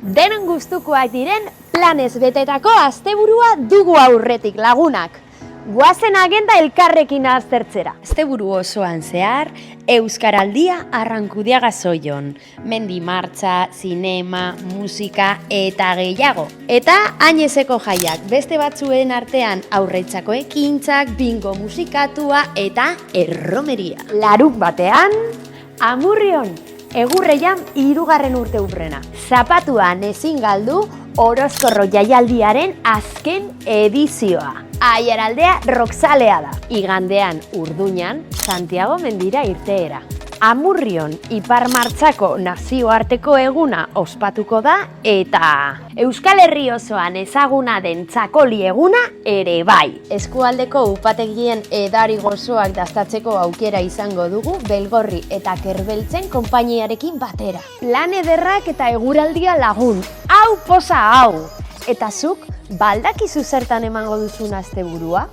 Denon gustukoak diren planez betetako asteburua dugu aurretik lagunak. Goazen agenda elkarrekin aztertzera. Asteburu osoan zehar, Euskaraldia Arrankudiaga Zoion. Mendi martxa, zinema, musika eta gehiago. Eta hainezeko jaiak, beste batzuen artean aurretzako ekintzak, bingo musikatua eta erromeria. Laruk batean, Amurrion, Egurreian 3. urteurrena. Zapatuan ezin galdu Orozkorro jaialdiaren azken edizioa. Aiaraldea rockzalea da. Igandean Urduñan Santiago mendira irteera. Amurrion Ipar Martxako nazioarteko eguna ospatuko da eta Euskal Herri osoan ezaguna den txakoli eguna ere bai. Eskualdeko upategien edari gozoak dastatzeko aukera izango dugu Belgorri eta Kerbeltzen konpainiarekin batera. Plan ederrak eta eguraldia lagun, hau posa hau! Eta zuk, baldakizu zertan emango duzun asteburua?